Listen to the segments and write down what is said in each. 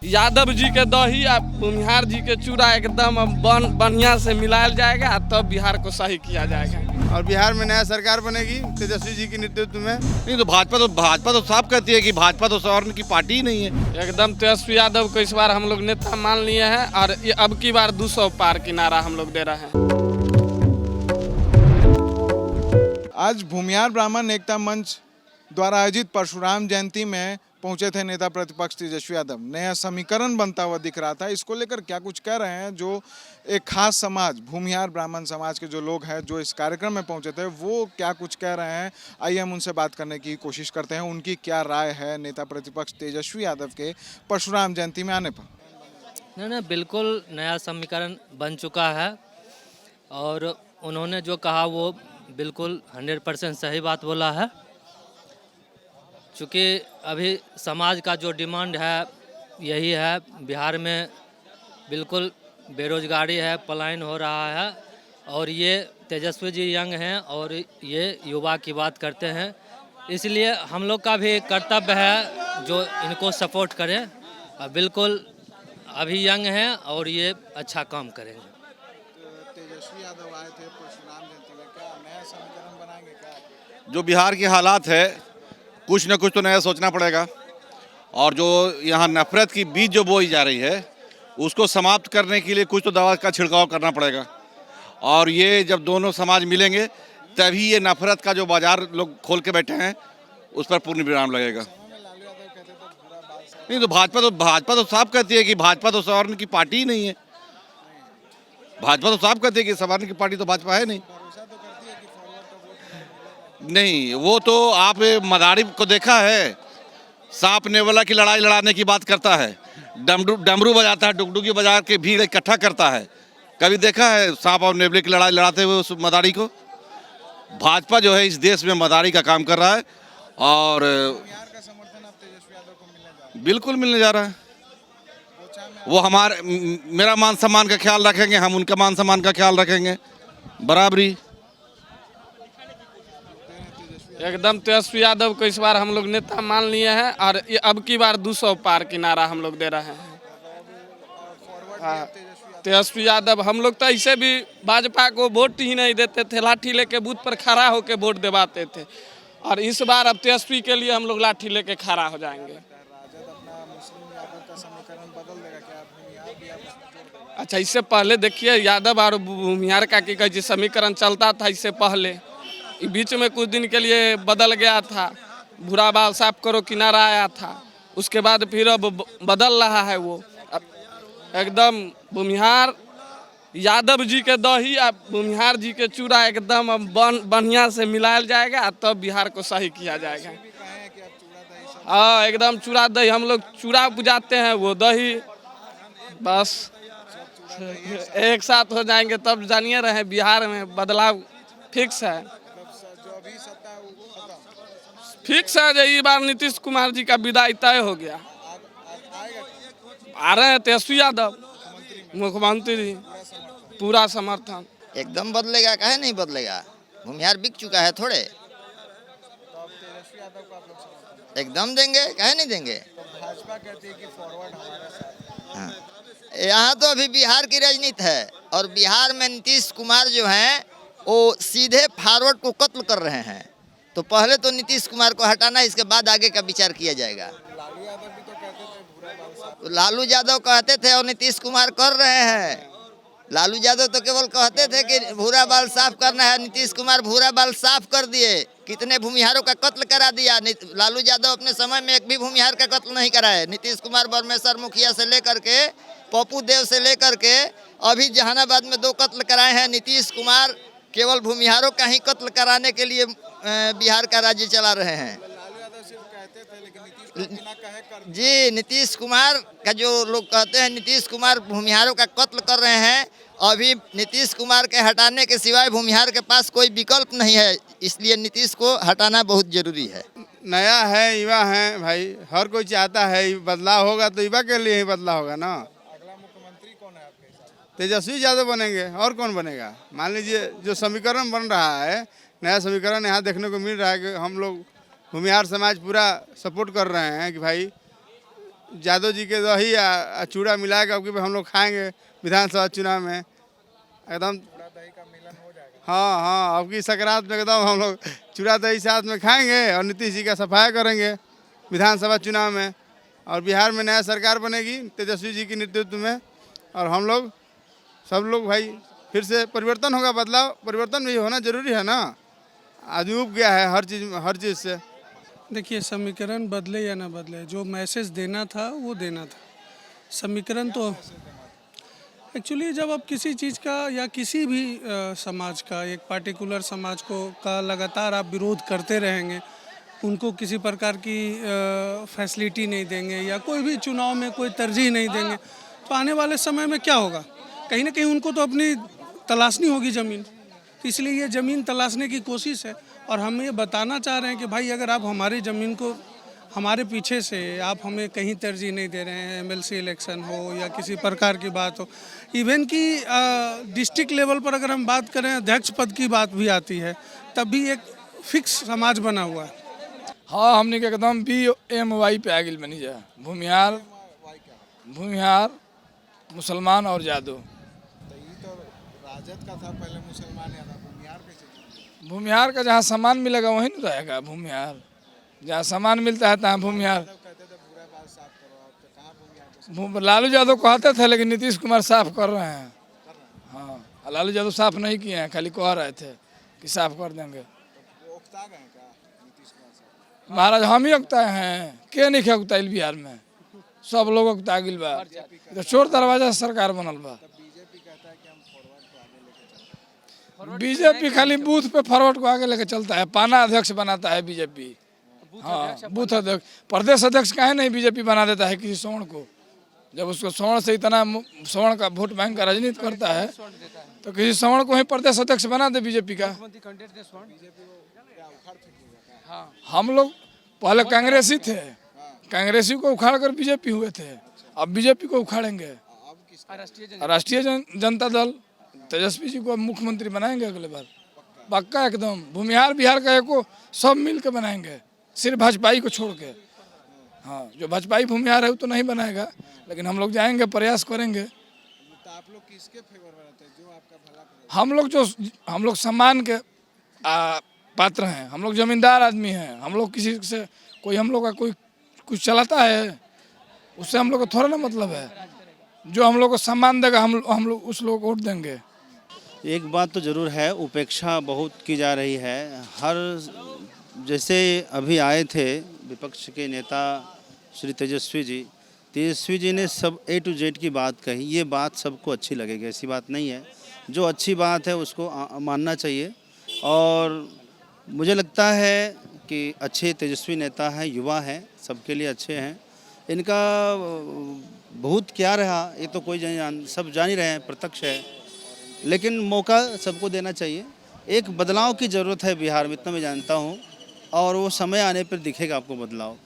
यादव जी के दही और भूमिहार जी के चूड़ा एकदम बढ़िया से मिलाया जाएगा, तब बिहार को सही किया जाएगा। और बिहार में नया सरकार बनेगी तेजस्वी जी के नेतृत्व में। नहीं तो भाजपा तो साफ कहती है कि भाजपा तो सवर्ण की पार्टी ही नहीं है। एकदम तेजस्वी यादव को इस बार हम लोग नेता मान लिए हैं और ये अब की बार 200 पार की नारा हम लोग दे रहे हैं। आज भूमिहार ब्राह्मण एकता मंच द्वारा आयोजित परशुराम जयंती में पहुंचे थे नेता प्रतिपक्ष तेजस्वी यादव। नया समीकरण बनता हुआ दिख रहा था। इसको लेकर क्या कुछ कह रहे हैं जो एक खास समाज भूमिहार ब्राह्मण समाज के जो लोग हैं जो इस कार्यक्रम में पहुंचे थे, वो क्या कुछ कह रहे हैं, आइए हम उनसे बात करने की कोशिश करते हैं। उनकी क्या राय है नेता प्रतिपक्ष तेजस्वी यादव के परशुराम जयंती में आने पर। नहीं, बिल्कुल नया समीकरण बन चुका है और उन्होंने जो कहा वो बिल्कुल 100% सही बात बोला है। चूँकि अभी समाज का जो डिमांड है यही है, बिहार में बिल्कुल बेरोजगारी है, पलायन हो रहा है और ये तेजस्वी जी यंग हैं और ये युवा की बात करते हैं, इसलिए हम लोग का भी कर्तव्य है जो इनको सपोर्ट करें। बिल्कुल अभी यंग हैं और ये अच्छा काम करेंगे। तेजस्वी यादव आए थे परशुराम जयंती में, क्या नया समीकरण बनाएंगे क्या? जो बिहार की हालात है, कुछ न कुछ तो नया सोचना पड़ेगा और जो यहाँ नफरत की बीज जो बोई जा रही है उसको समाप्त करने के लिए कुछ तो दवा का छिड़काव करना पड़ेगा। और ये जब दोनों समाज मिलेंगे तभी ये नफरत का जो बाजार लोग खोल के बैठे हैं उस पर पूर्ण विराम लगेगा। नहीं तो भाजपा तो साफ कहती है कि भाजपा तो सवर्ण की पार्टी ही नहीं है। भाजपा तो साफ कहती है कि सवर्ण की पार्टी तो भाजपा है नहीं। नहीं, वो तो आप मदारी को देखा है, सांप नेवला की लड़ाई लड़ाने की बात करता है, डमरू बजाता है, डुगडुगी बजा के भीड़ इकट्ठा करता है। कभी देखा है सांप और नेवले की लड़ाई लड़ाते हुए उस मदारी को? भाजपा जो है इस देश में मदारी का काम कर रहा है और का समर्थन अब तेजस्वी यादव को मिलने जा रहा बिल्कुल मिलने जा रहा है। है। वो हमारे मेरा मान सम्मान का ख्याल रखेंगे, हम उनका मान सम्मान का ख्याल रखेंगे, बराबरी। एकदम तेजस्वी यादव को इस बार हम लोग नेता मान लिए हैं और ये अब की बार 200 पार की नारा हम लोग दे रहे हैं। हाँ, तेजस्वी यादव हम लोग तो ऐसे भी भाजपा को वोट ही नहीं देते थे, लाठी लेके बूथ पर खड़ा होकर वोट दिवाते थे और इस बार अब तेजस्वी के लिए हम लोग लाठी लेके खड़ा हो जाएंगे। अच्छा, इससे पहले देखिए यादव और भूमिहार का की समीकरण चलता था, इससे पहले बीच में कुछ दिन के लिए बदल गया था, भूरा बाल साफ करो किनारा आया था, उसके बाद फिर अब बदल रहा है वो। एकदम भूमिहार यादव जी के दही और भूमिहार जी के चूड़ा एकदम बढ़िया से मिलाया जाएगा, तब बिहार को सही किया जाएगा। हाँ, एकदम चूड़ा दही हम लोग चूड़ा बुझाते हैं, वो दही बस एक साथ हो जाएंगे, तब जानिए रहे बिहार में बदलाव फिक्स है। फिक्स है, ये बार नीतीश कुमार जी का विदाई तय हो गया। आ रहे हैं तेजस्वी यादव मुख्यमंत्री, पूरा समर्थन। एकदम बदलेगा, काहे नहीं बदलेगा? भूमिहार बिक चुका है थोड़े, एकदम देंगे, काहे नहीं देंगे? भाजपा कहती है कि फॉरवर्ड हमारे साथ। हाँ, यहाँ तो अभी बिहार की राजनीति है और बिहार में नीतीश कुमार जो हैं वो सीधे फॉरवर्ड को कत्ल कर रहे हैं। तो पहले तो नीतीश कुमार को हटाना, इसके बाद आगे का विचार किया जाएगा। लालू यादव कहते थे और नीतीश कुमार कर रहे हैं। लालू यादव तो केवल कहते थे कि भूरा बाल साफ करना है, नीतीश कुमार भूरा बाल साफ कर दिए, कितने भूमिहारों का कत्ल करा दिया। लालू यादव अपने समय में एक भी भूमिहार का कत्ल नहीं कराए। नीतीश कुमार बरमेश्वर मुखिया से लेकर के पप्पू देव से लेकर के अभी जहानाबाद में 2 कत्ल कराए हैं। नीतीश कुमार केवल भूमिहारों का ही कत्ल कराने के लिए बिहार का राज्य चला रहे हैं। जी, नीतीश कुमार का जो लोग कहते हैं नीतीश कुमार भूमिहारों का कत्ल कर रहे हैं, अभी नीतीश कुमार के हटाने के सिवाय भूमिहार के पास कोई विकल्प नहीं है, इसलिए नीतीश को हटाना बहुत जरूरी है। नया है, युवा है भाई, हर कोई चाहता है बदलाव होगा तो युवा के लिए ही बदलाव होगा ना। अगला मुख्यमंत्री कौन है आपके हिसाब से? तेजस्वी यादव बनेंगे, और कौन बनेगा? मान लीजिए जो समीकरण बन रहा है, नया समीकरण यहाँ देखने को मिल रहा है कि हम लोग भूमिहार समाज पूरा सपोर्ट कर रहे हैं कि भाई यादव जी के दही चूड़ा मिला के अब की हम लोग खाएंगे विधानसभा चुनाव में एकदम। हाँ हाँ, अब की संक्रांत में एकदम हम लोग चूड़ा दही साथ में खाएंगे और नीतीश जी का सफाया करेंगे विधानसभा चुनाव में। और बिहार में नया सरकार बनेगी तेजस्वी जी के नेतृत्व में, और हम लोग सब लोग भाई फिर से परिवर्तन होगा, बदलाव परिवर्तन भी होना जरूरी है ना। आदमी उब गया है हर चीज़ से। देखिए, समीकरण बदले या ना बदले, जो मैसेज देना था वो देना था। समीकरण तो एक्चुअली जब आप किसी चीज़ का या किसी भी समाज का, एक पार्टिकुलर समाज का लगातार आप विरोध करते रहेंगे, उनको किसी प्रकार की फैसिलिटी नहीं देंगे या कोई भी चुनाव में कोई तरजीह नहीं देंगे, तो आने वाले समय में क्या होगा? कहीं ना कहीं उनको तो अपनी तलाशनी होगी ज़मीन। तो इसलिए ये ज़मीन तलाशने की कोशिश है, और हम ये बताना चाह रहे हैं कि भाई अगर आप हमारी ज़मीन को, हमारे पीछे से आप हमें कहीं तरजीह नहीं दे रहे हैं, एमएलसी इलेक्शन हो या किसी प्रकार की बात हो, इवन कि डिस्ट्रिक्ट लेवल पर अगर हम बात करें अध्यक्ष पद की बात भी आती है, तब भी एक फिक्स समाज बना हुआ है। हाँ, हमने के एकदम BMY पे आ गई बनी जा। भूमिहार मुसलमान और यादव। राजद का था पहले, मुसलमान या भूमिहार कैसे? भूमिहार का जहाँ सामान मिलेगा वहीं नहीं रहेगा भूमिहार। जहाँ सामान मिलता है तहाँ भूमिहार। लालू यादव कहते थे, लेकिन नीतीश कुमार साफ कर रहे हैं। हाँ, लालू यादव साफ नहीं किए हैं, खाली कह रहे थे कि साफ कर देंगे। महाराज हम ही उगताए हैं, के नहीं उगताइल बिहार में, सब लोग उगता गिल बा। तो चोर दरवाजा सरकार बनल बा। बीजेपी खाली बूथ पे फॉरवर्ड को आगे लेके चलता है, पाना अध्यक्ष बनाता है बीजेपी। हाँ, बूथ अध्यक्ष। प्रदेश अध्यक्ष काहे नहीं बीजेपी बना देता है किसी सवर्ण को? जब उसको सवर्ण से इतना सवर्ण का वोट बैंक का राजनीति करता है, तो किसी सवर्ण को ही प्रदेश अध्यक्ष बना दे बीजेपी का। हम लोग पहले कांग्रेसी थे, कांग्रेसी को उखाड़ कर बीजेपी हुए थे, अब बीजेपी को उखाड़ेंगे। राष्ट्रीय जनता दल तेजस्वी जी को मुख्यमंत्री बनाएंगे अगले बार, पक्का एकदम। भूमिहार बिहार का एको सब मिल के बनाएंगे, सिर्फ भाजपाई को छोड़ के। हाँ, जो भाजपाई भूमिहार है वो तो नहीं बनाएगा, लेकिन हम लोग जाएंगे, प्रयास करेंगे। तो आप लोग किसके फेवर में रहते हैं, जो आपका भला करे? हम लोग सम्मान के पात्र हैं, हम लोग जमींदार आदमी हैं। हम लोग किसी से कोई हम लोग का कोई कुछ चलाता है, उससे हम लोग को थोड़ा ना मतलब है। जो हम लोग को सम्मान देगा हम लोग उस लोग को वोट देंगे। एक बात तो ज़रूर है, उपेक्षा बहुत की जा रही है। हर जैसे अभी आए थे विपक्ष के नेता श्री तेजस्वी जी ने सब A to Z की बात कही। ये बात सबको अच्छी लगेगी, ऐसी बात नहीं है। जो अच्छी बात है उसको मानना चाहिए, और मुझे लगता है कि अच्छे तेजस्वी नेता हैं, युवा हैं, सबके लिए अच्छे हैं। इनका बहुत क्या रहा ये तो कोई सब जान ही रहे हैं, प्रत्यक्ष है, लेकिन मौका सबको देना चाहिए। एक बदलाव की ज़रूरत है बिहार में, इतना मैं जानता हूँ, और वो समय आने पर दिखेगा आपको बदलाव।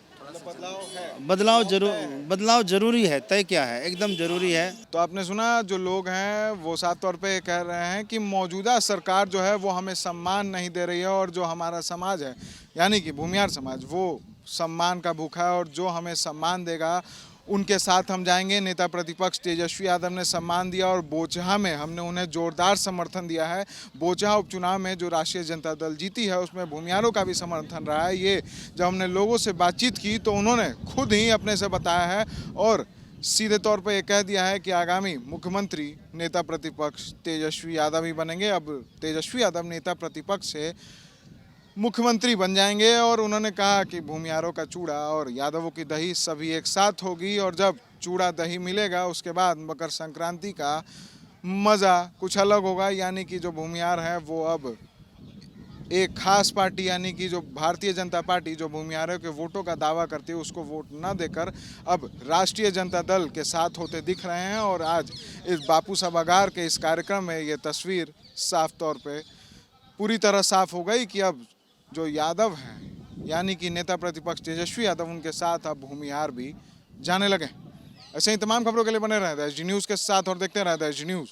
बदलाव जरूरी है। तय क्या है, एकदम जरूरी है। तो आपने सुना, जो लोग हैं वो साफ तौर पे कह रहे हैं कि मौजूदा सरकार जो है वो हमें सम्मान नहीं दे रही है, और जो हमारा समाज है यानी कि भूमिहार समाज, वो सम्मान का भूखा है, और जो हमें सम्मान देगा उनके साथ हम जाएंगे। नेता प्रतिपक्ष तेजस्वी यादव ने सम्मान दिया, और बोचहा में हमने उन्हें जोरदार समर्थन दिया है। बोचहा उपचुनाव में जो राष्ट्रीय जनता दल जीती है उसमें भूमिहारों का भी समर्थन रहा है। ये जब हमने लोगों से बातचीत की तो उन्होंने खुद ही अपने से बताया है, और सीधे तौर पर यह कह दिया है कि आगामी मुख्यमंत्री नेता प्रतिपक्ष तेजस्वी यादव ही बनेंगे। अब तेजस्वी यादव नेता प्रतिपक्ष से मुख्यमंत्री बन जाएंगे, और उन्होंने कहा कि भूमिहारों का चूड़ा और यादवों की दही सभी एक साथ होगी, और जब चूड़ा दही मिलेगा उसके बाद मकर संक्रांति का मज़ा कुछ अलग होगा। यानी कि जो भूमिहार है वो अब एक खास पार्टी यानी कि जो भारतीय जनता पार्टी जो भूमिहारों के वोटों का दावा करती है उसको वोट न देकर अब राष्ट्रीय जनता दल के साथ होते दिख रहे हैं। और आज इस बापू सभागार के इस कार्यक्रम में ये तस्वीर साफ तौर पे पूरी तरह साफ हो गई कि अब जो यादव हैं यानी कि नेता प्रतिपक्ष तेजस्वी यादव, उनके साथ अब भूमिहार भी जाने लगे। ऐसे ही तमाम खबरों के लिए बने रहते हैं SG न्यूज़ के साथ और देखते रहते हैं SG न्यूज़।